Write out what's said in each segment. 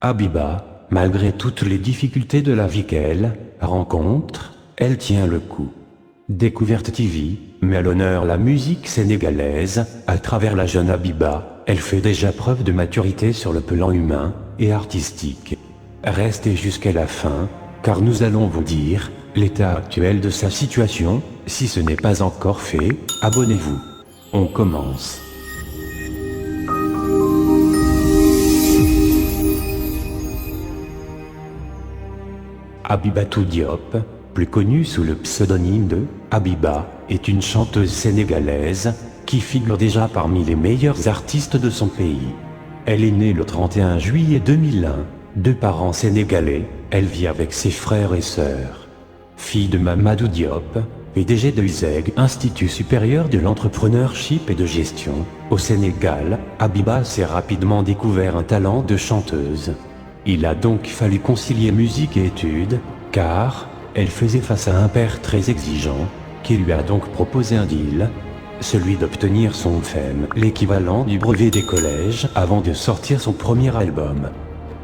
Habiba, malgré toutes les difficultés de la vie qu'elle rencontre, elle tient le coup. Découverte TV met à l'honneur la musique sénégalaise. À travers la jeune Habiba, elle fait déjà preuve de maturité sur le plan humain et artistique. Restez jusqu'à la fin, car nous allons vous dire l'état actuel de sa situation. Si ce n'est pas encore fait, abonnez-vous. On commence. Habibatou Diop, plus connue sous le pseudonyme de Habiba, est une chanteuse sénégalaise qui figure déjà parmi les meilleurs artistes de son pays. Elle est née le 31 juillet 2001, de parents sénégalais. Elle vit avec ses frères et sœurs. Fille de Mamadou Diop, PDG de USEG, Institut supérieur de l'entrepreneurship et de gestion, au Sénégal, Habiba s'est rapidement découvert un talent de chanteuse. Il a donc fallu concilier musique et études, car elle faisait face à un père très exigeant, qui lui a donc proposé un deal, celui d'obtenir son FEM, l'équivalent du brevet des collèges, avant de sortir son premier album.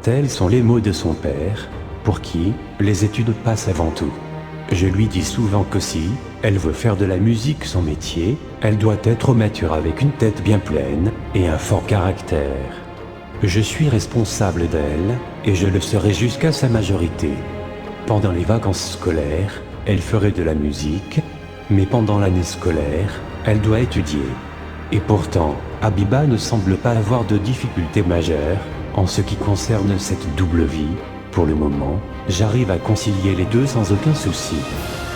Tels sont les mots de son père, pour qui les études passent avant tout. Je lui dis souvent que si elle veut faire de la musique son métier, elle doit être mature avec une tête bien pleine et un fort caractère. Je suis responsable d'elle, et je le serai jusqu'à sa majorité. Pendant les vacances scolaires, elle ferait de la musique, mais pendant l'année scolaire, elle doit étudier. Et pourtant, Habiba ne semble pas avoir de difficultés majeures en ce qui concerne cette double vie. Pour le moment, j'arrive à concilier les deux sans aucun souci.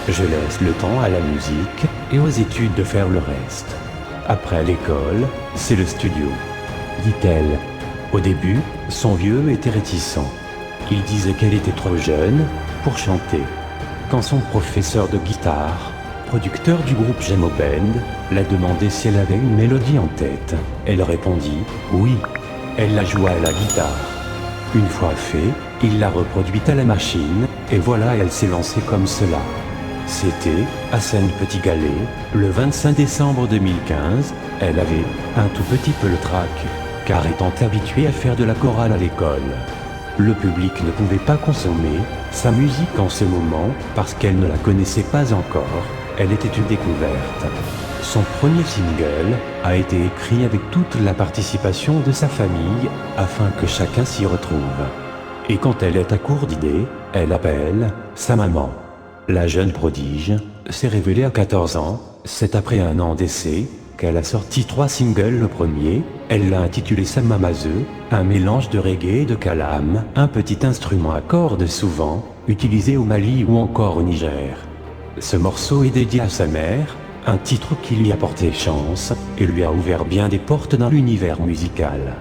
Je laisse le temps à la musique et aux études de faire le reste. Après l'école, c'est le studio, dit-elle. Au début, son vieux était réticent. Il disait qu'elle était trop jeune pour chanter. Quand son professeur de guitare, producteur du groupe Jamo Band, l'a demandé si elle avait une mélodie en tête, elle répondit « oui ». Elle la joua à la guitare. Une fois fait, il l'a reproduite à la machine, et voilà, elle s'est lancée comme cela. C'était à Seine-Petit-Galet, le 25 décembre 2015. Elle avait un tout petit peu le trac, car étant habituée à faire de la chorale à l'école, le public ne pouvait pas consommer sa musique en ce moment parce qu'elle ne la connaissait pas encore. Elle était une découverte. Son premier single a été écrit avec toute la participation de sa famille afin que chacun s'y retrouve. Et quand elle est à court d'idées, elle appelle sa maman. La jeune prodige s'est révélée à 14 ans. C'est après un an d'essai qu'elle a sorti 3 singles. Le premier, elle l'a intitulé Samamazeu, un mélange de reggae et de kalam, un petit instrument à cordes souvent utilisé au Mali ou encore au Niger. Ce morceau est dédié à sa mère, un titre qui lui a porté chance et lui a ouvert bien des portes dans l'univers musical.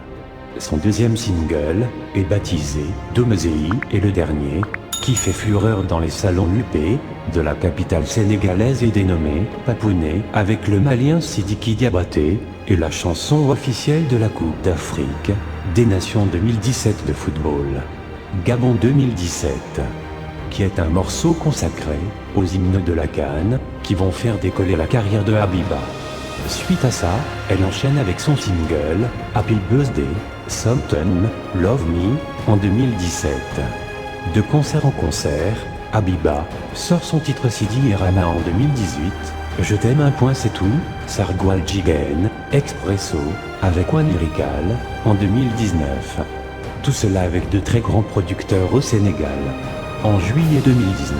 Son deuxième single est baptisé Domezei et le dernier, qui fait fureur dans les salons huppés de la capitale sénégalaise, est dénommé Papounet, avec le malien Sidiki Diabaté, et la chanson officielle de la Coupe d'Afrique des Nations 2017 de football, Gabon 2017, qui est un morceau consacré aux hymnes de la CAN qui vont faire décoller la carrière de Habiba. Suite à ça, elle enchaîne avec son single Happy Birthday, Something, Love Me en 2017. De concert en concert, Habiba sort son titre Sidi et Rama en 2018, Je t'aime un point c'est tout, Sargwal Jigen, Expresso, avec One Lyrical, en 2019. Tout cela avec de très grands producteurs au Sénégal. En juillet 2019,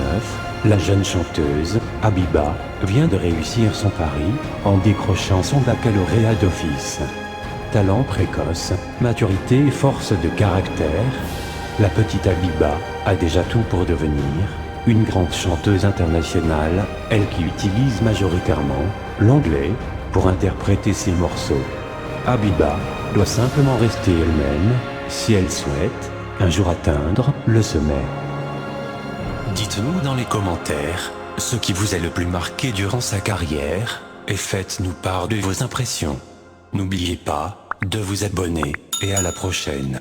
la jeune chanteuse, Habiba, vient de réussir son pari en décrochant son baccalauréat d'office. Talent précoce, maturité et force de caractère, la petite Habiba a déjà tout pour devenir une grande chanteuse internationale, elle qui utilise majoritairement l'anglais pour interpréter ses morceaux. Habiba doit simplement rester elle-même si elle souhaite un jour atteindre le sommet. Dites-nous dans les commentaires ce qui vous a le plus marqué durant sa carrière et faites-nous part de vos impressions. N'oubliez pas de vous abonner et à la prochaine.